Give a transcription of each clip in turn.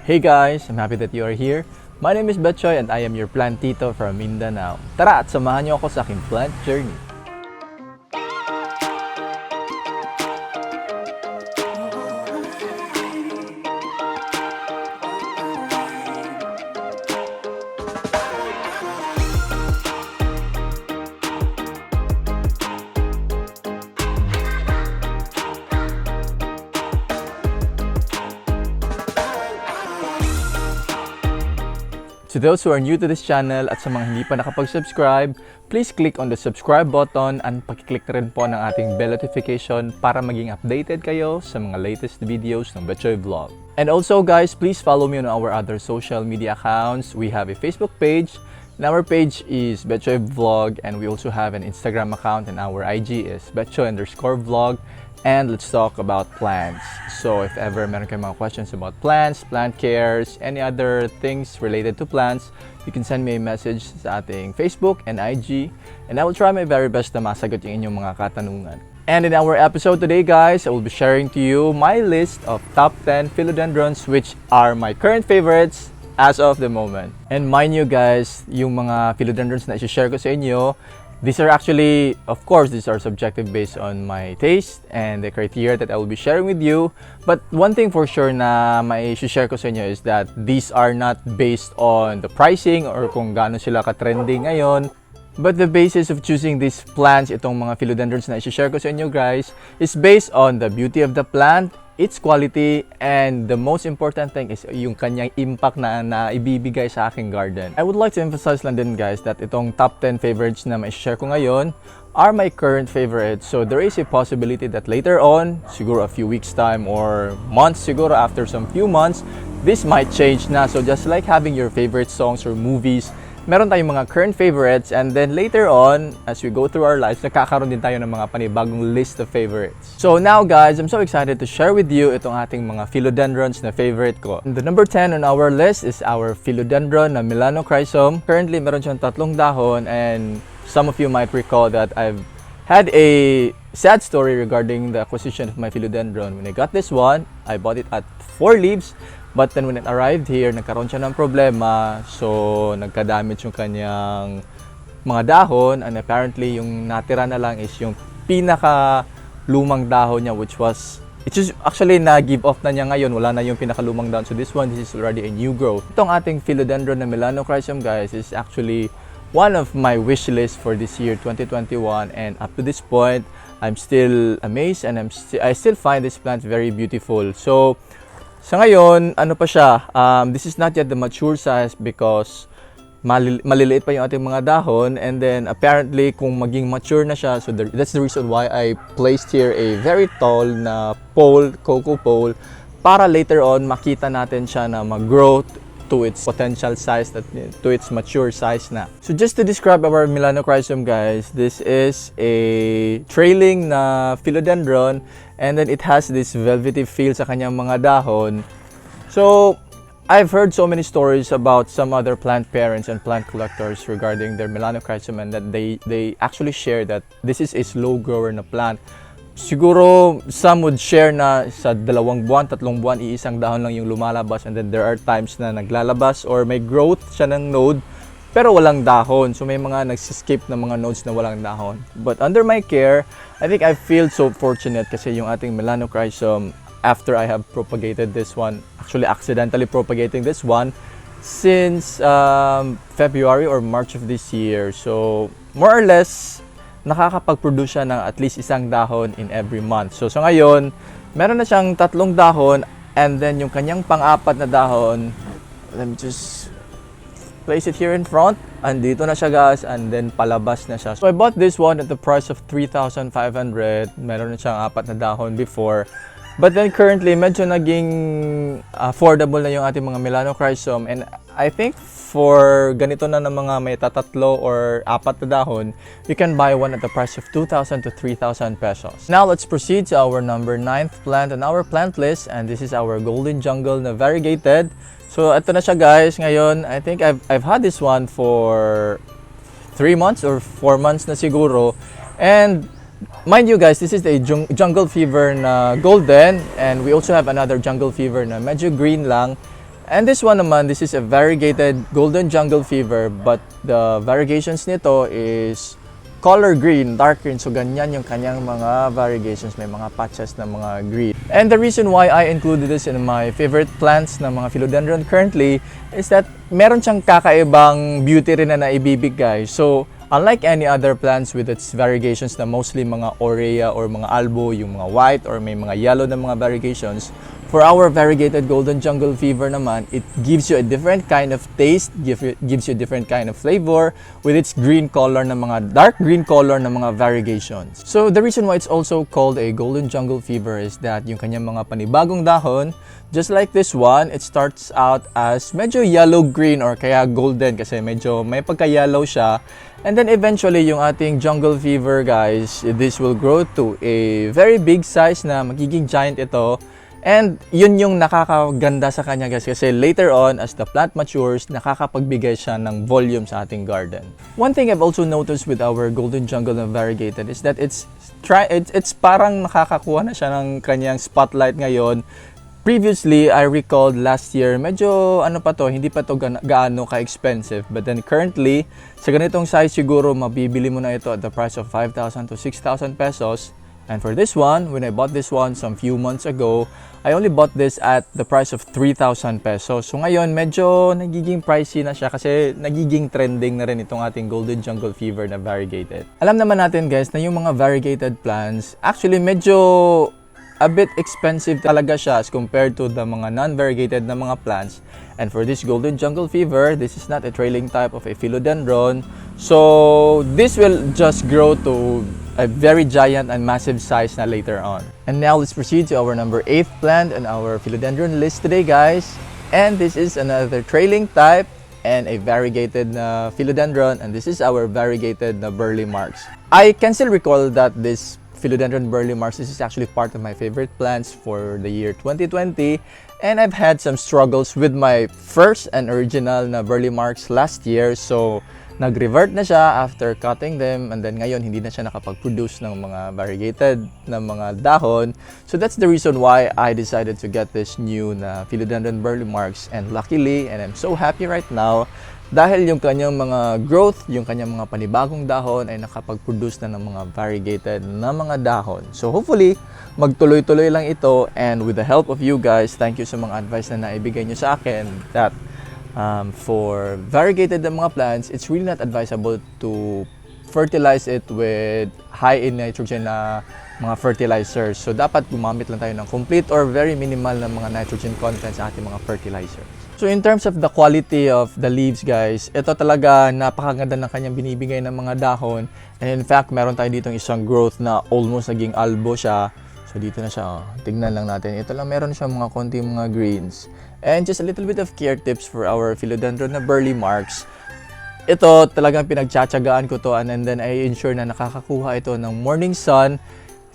Hey guys, I'm happy that you are here. My name is Bechoy and I am your plant tito from Mindanao. Tara at samahan niyo ako sa aking plant journey. To those who are new to this channel at sa mga hindi pa nakapag-subscribe, please click on the subscribe button and pakiclick na rin po ng ating bell notification para maging updated kayo sa mga latest videos ng Bechoy Vlog. And also guys, please follow me on our other social media accounts. We have a Facebook page, and our page is Bechoy Vlog, and we also have an Instagram account, and our IG is Bechoy_vlog. And let's talk about plants. So if ever meron kayong mga questions about plants, plant cares, any other things related to plants, you can send me a message sa ating Facebook and IG, and I will try my very best na masagot yung inyong mga katanungan. And in our episode today guys, I will be sharing to you my list of top 10 philodendrons which are my current favorites as of the moment. And mind you guys, yung mga philodendrons na i-share ko sa inyo, these are actually, of course, these are subjective based on my taste and the criteria that I will be sharing with you. But one thing for sure na may share ko sa inyo is that these are not based on the pricing or kung gaano sila ka-trending ngayon. But the basis of choosing these plants, itong mga philodendrons na i-share ko sa inyo guys, is based on the beauty of the plant, its quality, and the most important thing is yung kanyang impact na ibibigay sa aking garden. I would like to emphasize lang din guys that itong top 10 favorites na mai-share ko ngayon are my current favorites. So there is a possibility that later on, siguro a few weeks time or months siguro after some few months, this might change na. So just like having your favorite songs or movies, meron tayong mga current favorites, and then later on, as we go through our lives, nakakaroon din tayo ng mga panibagong list of favorites. So now guys, I'm so excited to share with you itong ating mga philodendrons na favorite ko. And the number 10 on our list is our philodendron na milanochrysome. Currently, meron siyang 3 dahon, and some of you might recall that I've had a sad story regarding the acquisition of my philodendron. When I got this one, I bought it at 4 leaves. But then when it arrived here, nagkaroon siya ng problema. So, nagka-damage yung kanyang mga dahon. And apparently, yung natira na lang is yung pinaka-lumang dahon niya, which was, it's just actually na-give off na niya ngayon. Wala na yung pinaka-lumang dahon. So this one, this is already a new growth. Itong ating philodendron na milanochrysome guys is actually one of my wish list for this year, 2021. And up to this point, I'm still amazed and I still find this plant very beautiful. So, sa ngayon, ano pa siya, this is not yet the mature size because maliliit pa yung ating mga dahon, and then apparently kung maging mature na siya, so that's the reason why I placed here a very tall na pole, cocoa pole, para later on makita natin siya na mag-grow to its potential size, to its mature size na. So just to describe our milanochrysome guys, this is a trailing na philodendron, and then it has this velvety feel sa kanyang mga dahon. So I've heard so many stories about some other plant parents and plant collectors regarding their milanochrysome, and that they actually share that this is a slow grower na plant. Siguro some would share na sa 2 buwan, 3 buwan, iisang dahon lang yung lumalabas, and then there are times na naglalabas or may growth siya ng node pero walang dahon. So may mga nagsiskip na mga nodes na walang dahon. But under my care, I think I feel so fortunate kasi yung ating milanochrysome, after I have propagated this one, actually accidentally propagating this one since February or March of this year. So more or less, nakakapag-produce siya ng at least 1 dahon in every month. So ngayon, meron na siyang 3 dahon, and then yung kanyang pang-4 na dahon, let me just place it here in front. Andito na siya guys, and then palabas na siya. So I bought this one at the price of 3,500. Meron na siyang 4 na dahon before. But then currently, medyo naging affordable na yung ating mga milanochrysome, and I think for ganito na ng mga may 3 or 4 na dahon, you can buy one at the price of 2,000 to 3,000 pesos. Now let's proceed to our number 9th plant on our plant list, and this is our golden jungle na variegated. So ito na siya guys. Ngayon, I think I've had this one for 3 months or 4 months na siguro, and mind you guys, this is a jungle fever na golden, and we also have another jungle fever na medyo green lang. And this one naman, this is a variegated golden jungle fever, but the variegations nito is color green, dark green. So ganyan yung kanyang mga variegations, may mga patches na mga green. And the reason why I included this in my favorite plants na mga philodendron currently is that meron siyang kakaibang beauty rin na naibibigay. So unlike any other plants with its variegations na mostly mga aurea or mga albo, yung mga white or may mga yellow na mga variegations, for our variegated golden jungle fever naman, it gives you a different kind of taste, gives you a different kind of flavor with its green color na mga dark green color na mga variegations. So the reason why it's also called a golden jungle fever is that yung kanyang mga panibagong dahon, just like this one, it starts out as medyo yellow-green or kaya golden kasi medyo may pagka-yellow siya. And then eventually yung ating jungle fever guys, this will grow to a very big size na magiging giant ito. And yun yung nakakaganda sa kanya guys kasi later on as the plant matures, nakakapagbigay siya ng volume sa ating garden. One thing I've also noticed with our golden jungle na variegated is that it's parang nakakakuha na siya ng kanyang spotlight ngayon. Previously, I recalled last year, medyo hindi pa to gaano ka-expensive. But then currently, sa ganitong size siguro mabibili mo na ito at the price of 5,000 to 6,000 pesos. And for this one, when I bought this one some few months ago, I only bought this at the price of 3,000 pesos. So ngayon, medyo nagiging pricey na siya kasi nagiging trending na rin itong ating golden jungle fever na variegated. Alam naman natin guys na yung mga variegated plants, actually medyo a bit expensive talaga siya as compared to the mga non-variegated na mga plants. And for this golden jungle fever, this is not a trailing type of a philodendron. So this will just grow to a very giant and massive size na later on. And now let's proceed to our number 8th plant on our philodendron list today guys. And this is another trailing type and a variegated na philodendron, and this is our variegated na Burley Marsh. I can still recall that this Philodendron Burley Marsh, this is actually part of my favorite plants for the year 2020, and I've had some struggles with my first and original na Burley Marsh last year. So nag-revert na siya after cutting them, and then ngayon hindi na siya nakapag-produce ng mga variegated na mga dahon. So that's the reason why I decided to get this new na Philodendron Burley Marsh, and luckily, and I'm so happy right now, dahil yung kanyang mga growth, yung kanyang mga panibagong dahon ay nakapag-produce na ng mga variegated na mga dahon. So hopefully, magtuloy-tuloy lang ito, and with the help of you guys, thank you sa mga advice na naibigay nyo sa akin that for variegated na mga plants, it's really not advisable to fertilize it with high in nitrogen na mga fertilizers. So dapat gumamit lang tayo ng complete or very minimal na mga nitrogen content sa ating mga fertilizers. So in terms of the quality of the leaves guys, ito talaga napakaganda ng kanyang binibigay ng mga dahon. And in fact, meron tayo dito isang growth na almost naging albo siya. So dito na siya, tignan lang natin. Ito lang, meron siya mga konti mga greens. And just a little bit of care tips for our philodendron na Burley Marsh. Ito talagang pinagtsatsagaan ko to, and then I ensure na nakakakuha ito ng morning sun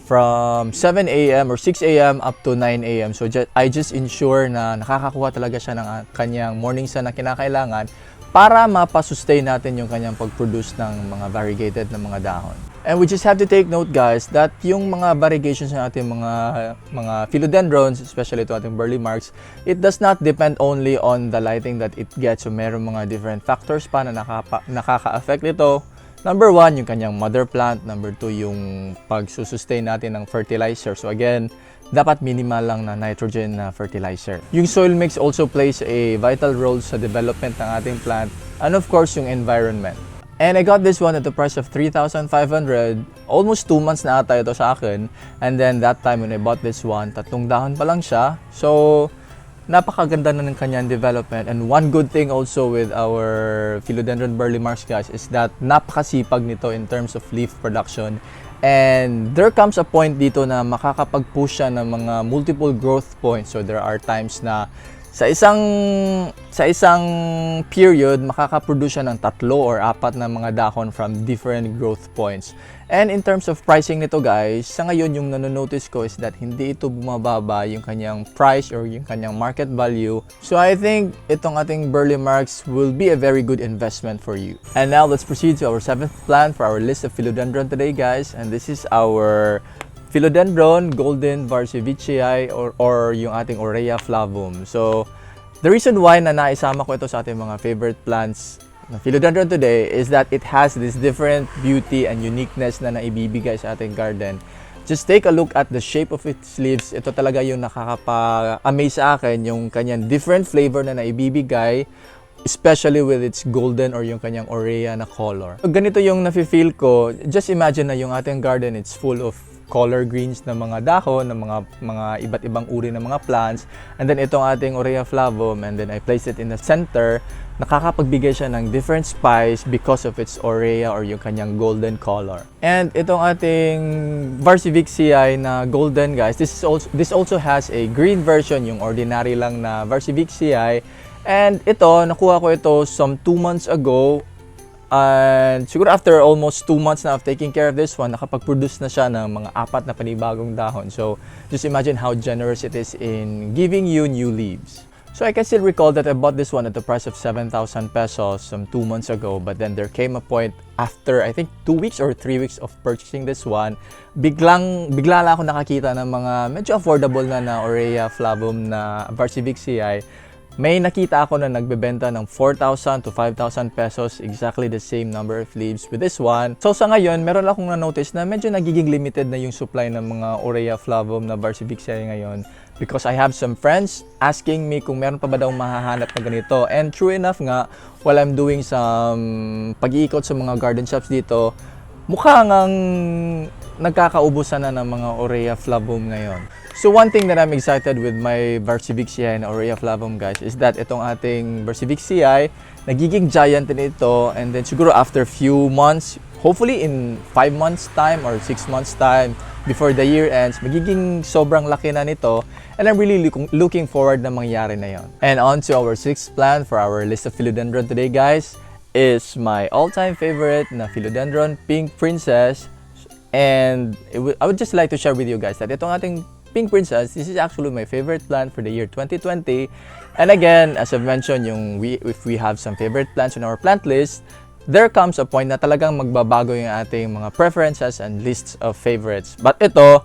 from 7 a.m. or 6 a.m. up to 9 a.m. So I just ensure na nakakakuha talaga siya ng kanyang morning sun na kinakailangan para mapasustain natin yung kanyang pag-produce ng mga variegated na mga dahon. And we just have to take note guys that yung mga variegations ng ating mga philodendrons, especially ito ating Burley Marsh, it does not depend only on the lighting that it gets. So meron mga different factors pa na nakaka-affect nito. Number 1, yung kanyang mother plant. Number 2, yung pagsusustain natin ng fertilizer. So again, dapat minimal lang na nitrogen na fertilizer. Yung soil mix also plays a vital role sa development ng ating plant. And of course, yung environment. And I got this one at the price of 3,500. Almost 2 months na ata ito sa akin. And then that time when I bought this one, 3 dahon pa lang siya. So napakaganda na ng kanyang development. And one good thing also with our Philodendron Burley Marsh guys is that napakasipag nito in terms of leaf production. And there comes a point dito na makakapag-push siya ng mga multiple growth points. So there are times na sa isang period, makakaproduce siya ng 3 or 4 na mga dahon from different growth points. And in terms of pricing nito guys, sa ngayon yung nanonotice ko is that hindi ito bumababa yung kanyang price or yung kanyang market value. So I think itong ating Burley Marsh will be a very good investment for you. And now let's proceed to our 7th plant for our list of philodendron today guys. And this is our Philodendron Golden Varsity or yung ating Aurea flavum. So The reason why na naisama ko ito sa ating mga favorite plants na philodendron today is that it has this different beauty and uniqueness na naibibigay sa ating garden. Just take a look at the shape of its leaves. Ito talaga yung nakakapa-amaze sa akin, yung kanyang different flavor na naibibigay, especially with its golden or yung kanyang aurea na color. So, ganito yung nafe-feel ko. Just imagine na yung ating garden, it's full of color greens na mga dahon, na mga iba't ibang uri ng mga plants. And then itong ating aurea flavum, and then I place it in the center. Nakakapagbigay siya ng different spice because of its aurea or yung kanyang golden color. And itong ating Varsity na golden, guys, this also has a green version, yung ordinary lang na Varsity. And ito, nakuha ko ito some 2 months ago. And siguro after almost 2 months na of taking care of this one, nakapag-produce na siya ng mga 4 na panibagong dahon. So, just imagine how generous it is in giving you new leaves. So, I can still recall that I bought this one at the price of 7,000 pesos some 2 months ago. But then there came a point after, I think, 2 weeks or 3 weeks of purchasing this one, bigla lang ako nakakita ng mga medyo affordable na aurea flavum na Varsity. May nakita ako na nagbebenta ng 4,000 to 5,000 pesos, exactly the same number of leaves with this one. So sa ngayon, meron akong na-notice na medyo nagiging limited na yung supply ng mga aurea flavum na Varsity ngayon, because I have some friends asking me kung meron pa ba daw mahahanap na ganito. And true enough nga, while I'm doing some pag-iikot sa mga garden shops dito, mukha ngang nagkakaubusan na ng mga aurea flavum ngayon. So one thing that I'm excited with my Varsity and aurea flavum, guys, is that itong ating Varsity nagiging giant din ito, and then siguro after few months, hopefully in 5 months time or 6 months time before the year ends, magiging sobrang laki na nito, and I'm really looking forward na mangyari na yon. And on to our 6th plant for our list of philodendron today, guys, is my all-time favorite na Philodendron Pink Princess. And I would just like to share with you guys that itong ating Pink Princess, this is actually my favorite plant for the year 2020. And again, as I've mentioned, if we have some favorite plants on our plant list, there comes a point na talagang magbabago yung ating mga preferences and lists of favorites. But ito,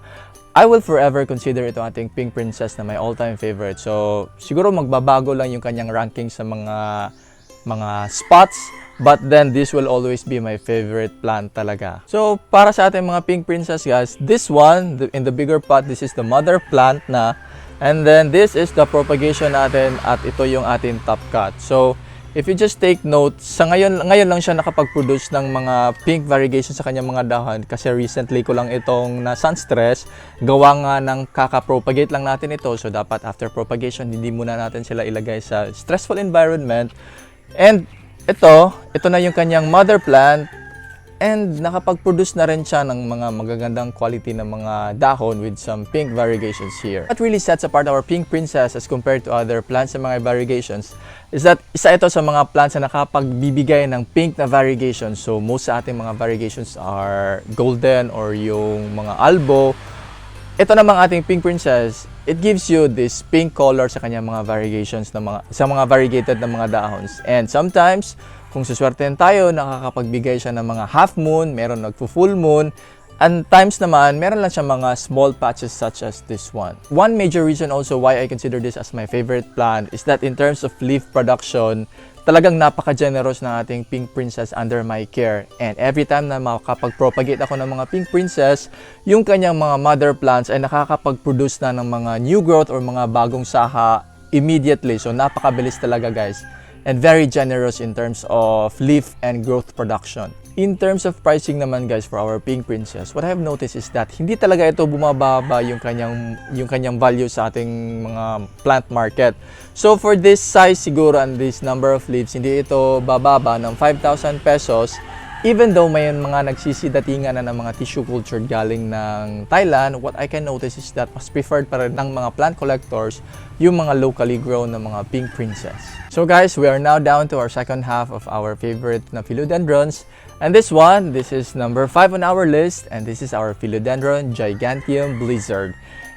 I will forever consider itong ating Pink Princess na my all-time favorite. So, siguro magbabago lang yung kanyang ranking sa mga spots, but then this will always be my favorite plant talaga. So, para sa ating mga Pink Princess, guys, this one, in the bigger pot, this is the mother plant na. And then, this is the propagation natin at ito yung ating top cut. So, if you just take note, sa ngayon lang siya nakapag-produce ng mga pink variegations sa kanyang mga dahon kasi recently ko lang itong na sun stress. Gawa nga ng kaka-propagate lang natin ito. So, dapat after propagation, hindi muna natin sila ilagay sa stressful environment. And ito na yung kanyang mother plant, and nakapag-produce na rin siya ng mga magagandang quality ng mga dahon with some pink variegations here. What really sets apart our Pink Princess as compared to other plants sa mga variegations is that isa ito sa mga plants na nakapagbibigay ng pink na variegations. So most sa ating mga variegations are golden or yung mga albo. Ito namang ating Pink Princess, it gives you this pink color sa kanyang mga variegations sa mga variegated na mga dahons. And sometimes, kung suswertein tayo, nakakapagbigay siya ng mga half moon, meron nagpo-full moon, and times naman, meron lang siya mga small patches such as this one. One major reason also why I consider this as my favorite plant is that in terms of leaf production, talagang napaka-generous ng ating Pink Princess under my care. And every time na makakapag-propagate ako ng mga Pink Princess, yung kanyang mga mother plants ay nakakapag-produce na ng mga new growth or mga bagong saha immediately. So napakabilis talaga, guys. And very generous in terms of leaf and growth production. In terms of pricing naman, guys, for our Pink Princess, what I have noticed is that hindi talaga ito bumababa yung kanyang value sa ating mga plant market. So for this size siguro and this number of leaves, hindi ito bababa ng 5,000 pesos. Even though may mga nagsisidatingan na ng mga tissue cultured galing ng Thailand, what I can notice is that mas preferred pa rin ng mga plant collectors yung mga locally grown na mga Pink Princess. So guys, we are now down to our second half of our favorite na Philodendrons. And this is number 5 on our list, and this is our Philodendron Giganteum Blizzard.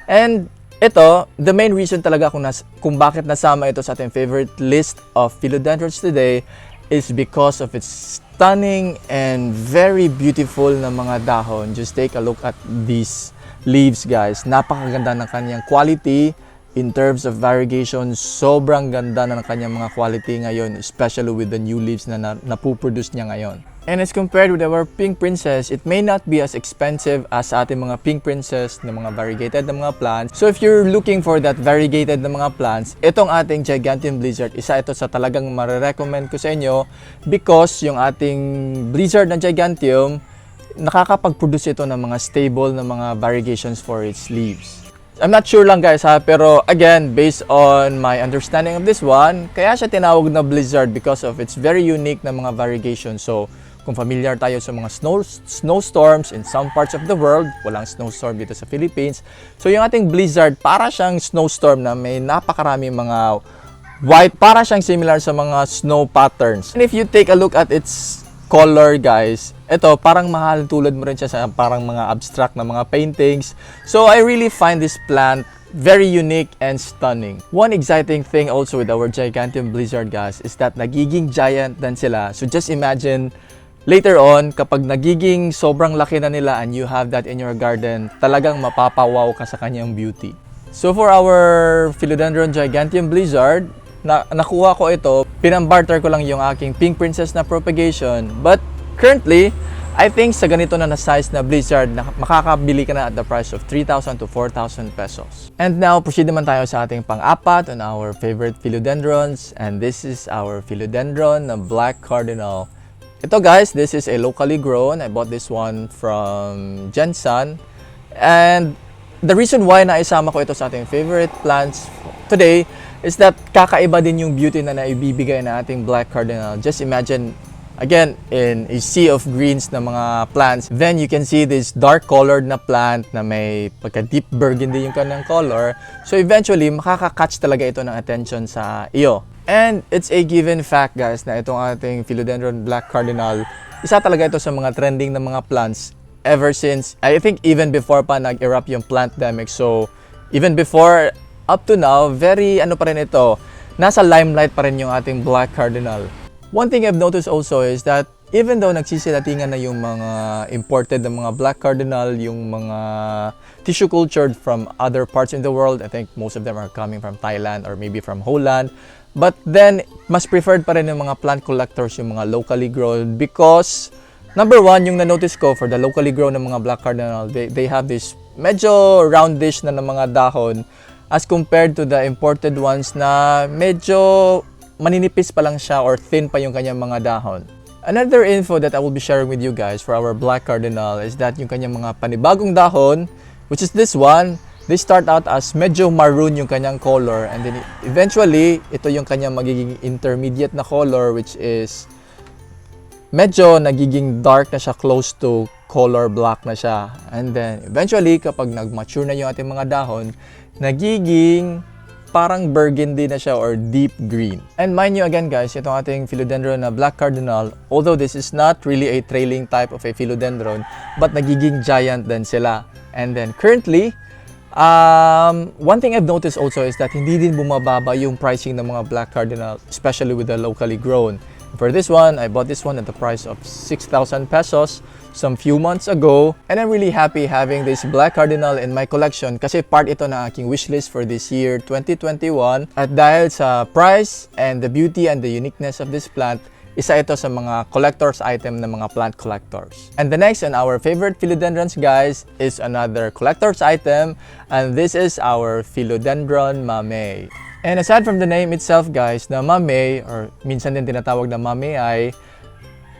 And ito, the main reason talaga kung bakit nasama ito sa ating favorite list of Philodendrons today is because of its stunning and very beautiful na mga dahon. Just take a look at these leaves, guys. Napakaganda ng kanyang quality. In terms of variegation, sobrang ganda na ng kanyang mga quality ngayon, especially with the new leaves na napuproduce niya ngayon. And as compared with our pink princess, it may not be as expensive as sa ating mga pink princess na mga variegated na mga plants. So if you're looking for that variegated na mga plants, itong ating Giganteum Blizzard, isa ito sa talagang marirecommend ko sa inyo because yung ating Blizzard na Giganteum, nakakapag-produce ito ng mga stable na mga variegations for its leaves. I'm not sure lang guys ha, pero again, based on my understanding of this one, kaya siya tinawag na Blizzard because of its very unique na mga variegations. So, kung familiar tayo sa mga snowstorms in some parts of the world, walang snowstorm dito sa Philippines. So, yung ating Blizzard, para siyang snowstorm na may napakarami mga white, para siyang similar sa mga snow patterns. And if you take a look at its color guys, ito parang mahal tulad mo rin siya sa parang mga abstract na mga paintings. So I really find this plant very unique and stunning. One exciting thing also with our Giganteum Blizzard guys is that nagiging giant din sila. So just imagine later on kapag nagiging sobrang laki na nila and you have that in your garden, talagang mapapawaw ka sa kanyang beauty. So for our Philodendron Giganteum Blizzard, nakuha ko ito, pinambarter ko lang yung aking pink princess na propagation, but currently I think sa ganito na size na Blizzard, makakabili ka na at the price of 3,000 to 4,000 pesos. And now proceed naman tayo sa ating pang-apat on our favorite Philodendrons, and this is our Philodendron na Black Cardinal. Ito guys, this is a locally grown. I bought this one from Jensen, and the reason why naisama ko ito sa ating favorite plants today is that kakaiba din yung beauty na naibibigay na ating Black Cardinal. Just imagine, again, in a sea of greens na mga plants, then you can see this dark colored na plant na may pagka deep burgundy yung kanyang color. So eventually, makaka-catch talaga ito ng attention sa iyo. And it's a given fact guys na itong ating Philodendron Black Cardinal, isa talaga ito sa mga trending na mga plants ever since, I think even before pa nag-erupt yung plant-demic. So even before, up to now, very ano pa rin ito, nasa limelight pa rin yung ating Black Cardinal. One thing I've noticed also is that even though nagsisilatingan na yung mga imported na mga Black Cardinal, yung mga tissue cultured from other parts in the world, I think most of them are coming from Thailand or maybe from Holland, but then mas preferred pa rin yung mga plant collectors yung mga locally grown because number one, yung na-notice ko for the locally grown na mga Black Cardinal, they have this medyo roundish na mga dahon as compared to the imported ones na medyo maninipis pa lang siya or thin pa yung kanyang mga dahon. Another info that I will be sharing with you guys for our Black Cardinal is that yung kanyang mga panibagong dahon, which is this one, they start out as medyo maroon yung kanyang color, and then eventually, ito yung kanyang magiging intermediate na color, which is medyo nagiging dark na siya, close to color black na siya. And then eventually, kapag nag-mature na yung ating mga dahon, nagiging parang burgundy na siya or deep green. And mind you again guys, itong ating Philodendron na Black Cardinal, although this is not really a trailing type of a Philodendron, but nagiging giant din sila. And then currently, one thing I've noticed also is that hindi din bumababa yung pricing ng mga Black Cardinal, especially with the locally grown. For this one, I bought this one at the price of 6,000 pesos some few months ago. And I'm really happy having this Black Cardinal in my collection kasi part ito na aking wishlist for this year, 2021. At dahil sa price and the beauty and the uniqueness of this plant, isa ito sa mga collector's item ng mga plant collectors. And the next and our favorite Philodendrons guys is another collector's item, and this is our Philodendron mamey. And aside from the name itself guys, na mamey, or minsan din tinatawag na mamey,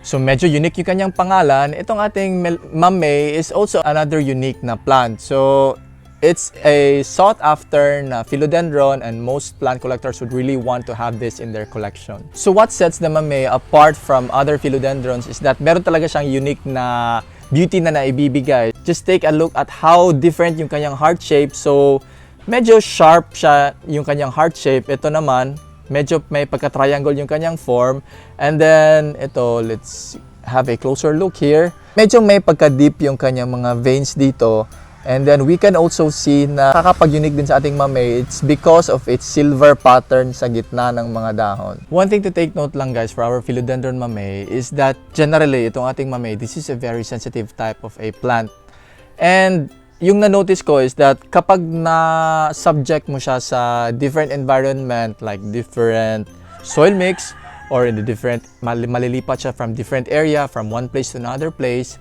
so medyo unique yung kanyang pangalan. Itong ating mamey is also another unique na plant. So it's a sought after na Philodendron, and most plant collectors would really want to have this in their collection. So what sets the mamey apart from other Philodendrons is that meron talaga siyang unique na beauty na naibibigay. Just take a look at how different yung kanyang heart shape. So medyo sharp siya yung kanyang heart shape. Ito naman, medyo may pagka-triangle yung kanyang form. And then, ito, let's have a closer look here. Medyo may pagka-deep yung kanyang mga veins dito. And then, we can also see na kakapag-unique din sa ating mamey, it's because of its silver pattern sa gitna ng mga dahon. One thing to take note lang guys for our Philodendron mamey is that generally, itong ating mamey, this is a very sensitive type of a plant. And yung na-notice ko is that kapag na-subject mo siya sa different environment, like different soil mix, or in the different, malilipat siya from different area, from one place to another place,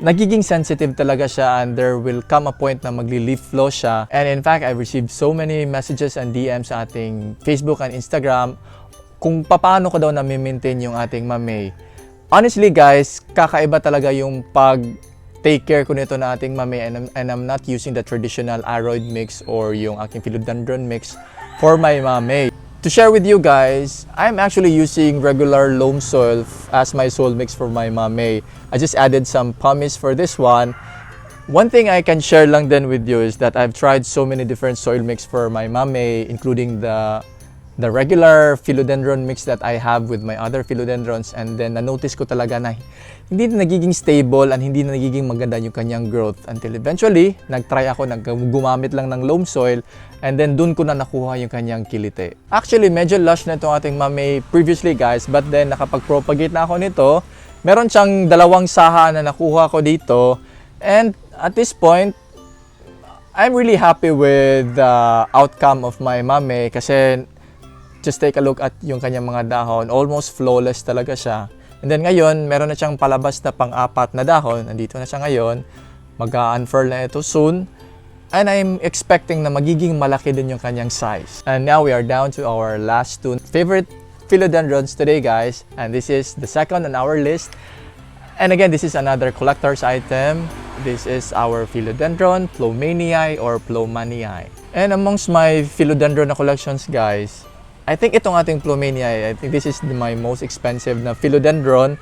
nagiging sensitive talaga siya, and there will come a point na magli-leaf flow siya. And in fact, I've received so many messages and DMs sa ating Facebook and Instagram kung paano ko daw na-maintain yung ating mamey. Honestly guys, kakaiba talaga yung take care ko nito na ating mamey, and I'm not using the traditional aroid mix or yung aking philodendron mix for my mamey. To share with you guys, I'm actually using regular loam soil as my soil mix for my mamey. I just added some pumice for this one. One thing I can share lang then with you is that I've tried so many different soil mix for my mamey, including the regular philodendron mix that I have with my other philodendrons, and then na-notice ko talaga na hindi na nagiging stable and hindi na nagiging maganda yung kanyang growth, until eventually nagtry ako, gumamit lang ng loam soil, and then dun ko na nakuha yung kanyang kilite. Actually, medyo lush na itong ating mamey previously guys, but then nakapag-propagate na ako nito. Meron siyang 2 saha na nakuha ko dito, and at this point, I'm really happy with the outcome of my mamey kasi just take a look at yung kanyang mga dahon. Almost flawless talaga siya. And then ngayon, meron na siyang palabas na pang-4 na dahon. Nandito na siya ngayon. Mag-unfurl na ito soon. And I'm expecting na magiging malaki din yung kanyang size. And now we are down to our last 2 favorite philodendrons today guys. And this is the second on our list. And again, this is another collector's item. This is our Philodendron Flowmania or Flowmania. And amongst my philodendron na collections guys, I think itong ating Flowmania, I think this is my most expensive na philodendron.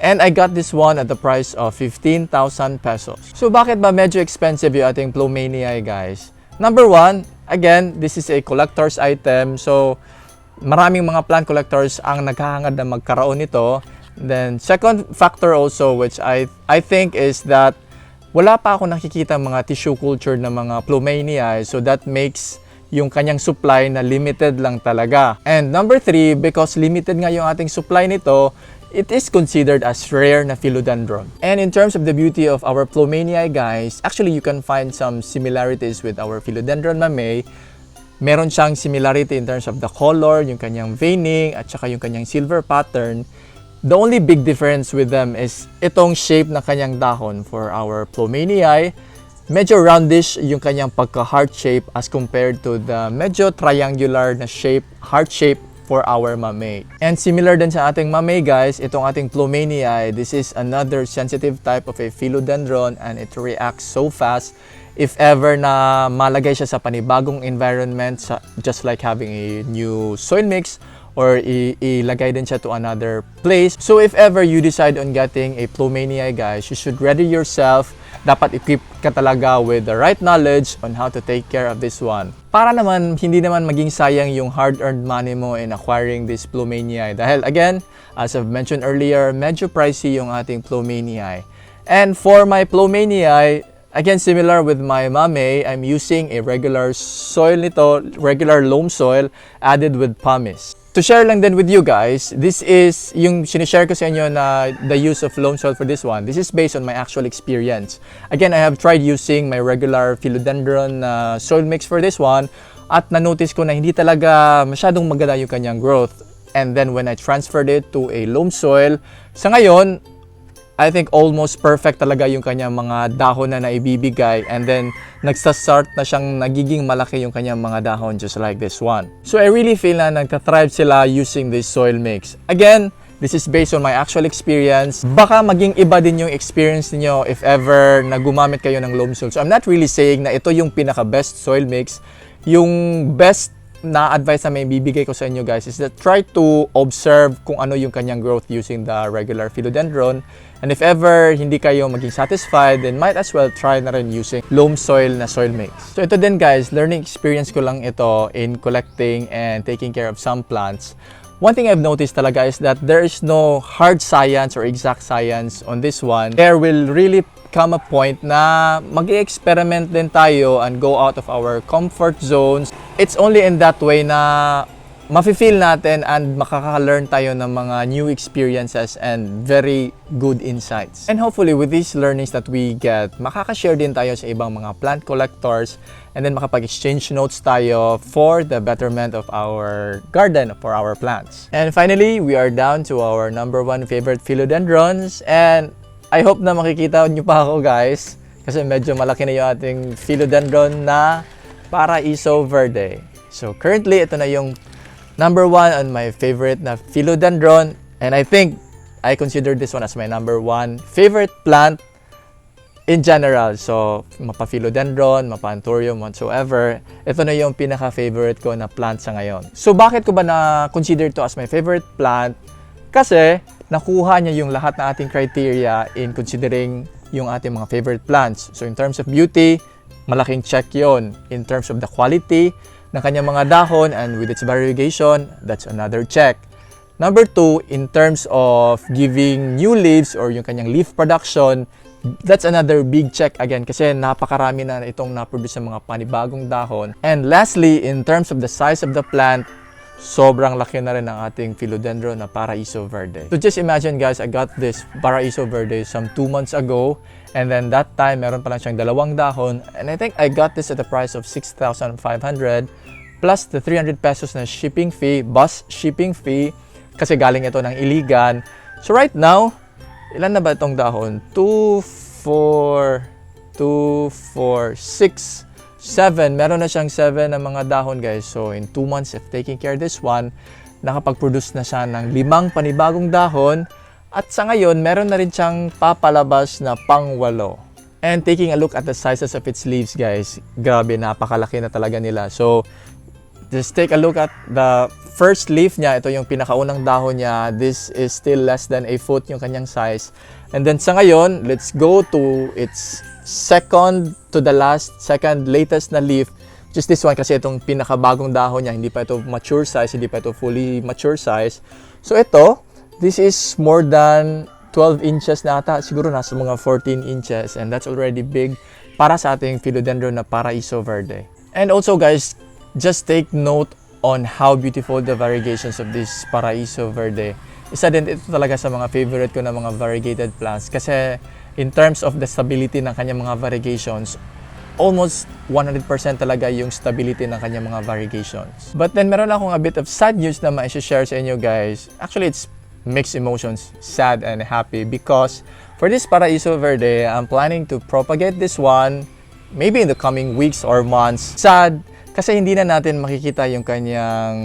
And I got this one at the price of 15,000 pesos. So bakit ba medyo expensive yung ating Flowmania guys? Number 1, again, this is a collector's item. So maraming mga plant collectors ang naghahangad na magkaroon nito. Then second factor also, which I think is that wala pa ako nakikita mga tissue culture na mga Flowmania. So that makes yung kanyang supply na limited lang talaga. And number 3, because limited nga yung ating supply nito, it is considered as rare na philodendron. And in terms of the beauty of our Flowmania guys, actually you can find some similarities with our philodendron mamey. Meron siyang similarity in terms of the color, yung kanyang veining, at saka yung kanyang silver pattern. The only big difference with them is itong shape ng kanyang dahon. For our Flowmania, medyo roundish yung kanyang pagka-heart shape as compared to the medyo triangular na shape, heart shape for our mamey. And similar din sa ating mamey guys, itong ating Flowmania, this is another sensitive type of a philodendron, and it reacts so fast if ever na malagay siya sa panibagong environment, just like having a new soil mix, or ilagay din siya to another place. So if ever you decide on getting a Flowmania guys, you should ready yourself. Dapat equip ka talaga with the right knowledge on how to take care of this one. Para naman, hindi naman maging sayang yung hard-earned money mo in acquiring this Flowmania. Dahil again, as I've mentioned earlier, medyo pricey yung ating Flowmania. And for my Flowmania, again, similar with my mamey, I'm using a regular soil nito, regular loam soil added with pumice. To share lang din with you guys, this is yung sinishare ko sa inyo na the use of loam soil for this one. This is based on my actual experience. Again, I have tried using my regular philodendron soil mix for this one, at na-notice ko na hindi talaga masyadong maganda yung kanyang growth. And then when I transferred it to a loam soil, sa ngayon, I think almost perfect talaga yung kanyang mga dahon na naibibigay, and then nagsa-start na siyang nagiging malaki yung kanyang mga dahon just like this one. So I really feel na nagta-thrive sila using this soil mix. Again, this is based on my actual experience. Baka maging iba din yung experience niyo if ever na gumamit kayo ng loam soil. So I'm not really saying na ito yung pinaka-best soil mix. Yung best na advice na may bibigay ko sa inyo guys is that try to observe kung ano yung kanyang growth using the regular philodendron. And if ever hindi kayo maging satisfied, then might as well try na rin using loam soil na soil mix. So ito din guys, learning experience ko lang ito in collecting and taking care of some plants. One thing I've noticed talaga is that there is no hard science or exact science on this one. There will really come a point na mag-experiment din tayo and go out of our comfort zones. It's only in that way na mafe-feel natin and makaka-learn tayo ng mga new experiences and very good insights. And hopefully with these learnings that we get, makaka-share din tayo sa ibang mga plant collectors and then makapag-exchange notes tayo for the betterment of our garden, for our plants. And finally, we are down to our number 1 favorite philodendrons, and I hope na makikita nyo pa ako, guys, kasi medyo malaki na yung ating philodendron na Paraiso Verde. So currently, ito na yung number 1 on my favorite na philodendron, and I think I consider this one as my number 1 favorite plant in general. So mapa-philodendron, mapa-anthurium, whatsoever, ito na yung pinaka-favorite ko na plant sa ngayon. So bakit ko ba na-consider to as my favorite plant? Kasi nakuha niya yung lahat ng ating criteria in considering yung ating mga favorite plants. So in terms of beauty, malaking check yon. In terms of the quality ng kanyang mga dahon and with its variegation, that's another check. Number 2, in terms of giving new leaves or yung kanyang leaf production, that's another big check again kasi napakarami na itong na-produce ng mga panibagong dahon. And lastly, in terms of the size of the plant, sobrang laki na rin ng ating philodendron na Paraiso Verde. So just imagine, guys, I got this Paraiso Verde some 2 months ago, and then that time meron pa lang siyang 2 dahon, and I think I got this at the price of 6,500 plus the 300 pesos na shipping fee, bus shipping fee, kasi galing ito ng Iligan. So right now, ilan na ba itong dahon? 2, 4, 6, 7. Meron na siyang 7 na mga dahon, guys. So in 2 months, if taking care of this one, nakapag-produce na siya ng 5 panibagong dahon. At sa ngayon, meron na rin siyang papalabas na pang-8. And taking a look at the sizes of its leaves, guys, grabe, napakalaki na talaga nila. So just take a look at the first leaf niya. Ito yung pinakaunang dahon niya. This is still less than a foot yung kanyang size. And then sa ngayon, let's go to its second latest na leaf. Just this one kasi itong pinakabagong dahon niya. Hindi pa ito mature size, hindi pa ito fully mature size. So ito, this is more than 12 inches na ata. Siguro nasa mga 14 inches. And that's already big para sa ating philodendron na Paraiso Verde. And also, guys, just take note on how beautiful the variegations of this Paraiso Verde. Isa din ito talaga sa mga favorite ko na mga variegated plants kasi in terms of the stability ng kanyang mga variegations, almost 100% talaga yung stability ng kanyang mga variegations. But then meron akong a bit of sad news na ma-share sa inyo, guys. Actually, it's mixed emotions, sad and happy, because for this Paraiso Verde, I'm planning to propagate this one maybe in the coming weeks or months. Sad kasi hindi na natin makikita yung kanyang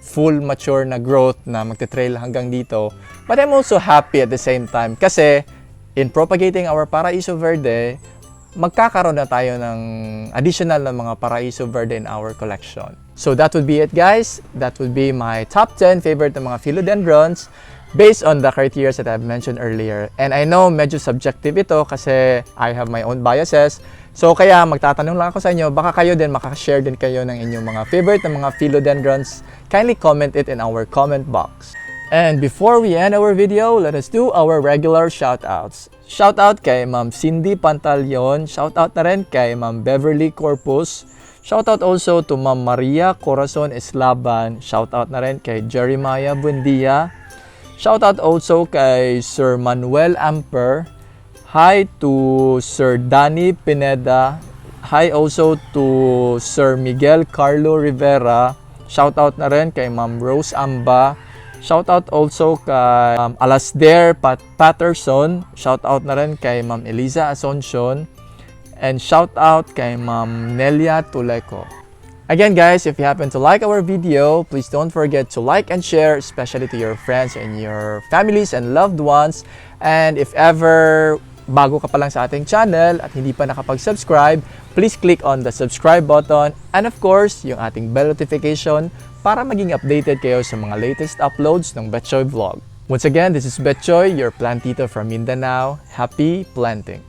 full mature na growth na magte-trail hanggang dito. But I'm also happy at the same time kasi in propagating our Paraiso Verde, magkakaroon na tayo ng additional na mga Paraiso Verde in our collection. So that would be it, guys. That would be my top 10 favorite na mga philodendrons based on the criteria that I've mentioned earlier. And I know medyo subjective ito kasi I have my own biases. So kaya magtatanong lang ako sa inyo, baka kayo din makaka-share din kayo ng inyong mga favorite na mga philodendrons. Kindly comment it in our comment box. And before we end our video, let us do our regular shoutouts. Shoutout kay Ma'am Cindy Pantaleon, shoutout na rin kay Ma'am Beverly Corpus, shoutout also to Ma'am Maria Corazon Eslaban, shoutout na rin kay Jeremiah Buendia, shoutout also kay Sir Manuel Amper, hi to Sir Danny Pineda, hi also to Sir Miguel Carlo Rivera, shoutout na rin kay Ma'am Rose Amba, shoutout also kay Alasdair Patterson, shoutout na rin kay Ma'am Eliza Asuncion, and shoutout kay Ma'am Nelia Tuleco. Again, guys, if you happen to like our video, please don't forget to like and share, especially to your friends and your families and loved ones. And if ever bago ka pa lang sa ating channel at hindi pa nakapag-subscribe, please click on the subscribe button and of course, yung ating bell notification para maging updated kayo sa mga latest uploads ng Bechoy Vlog. Once again, this is Bechoy, your plantito from Mindanao. Happy planting!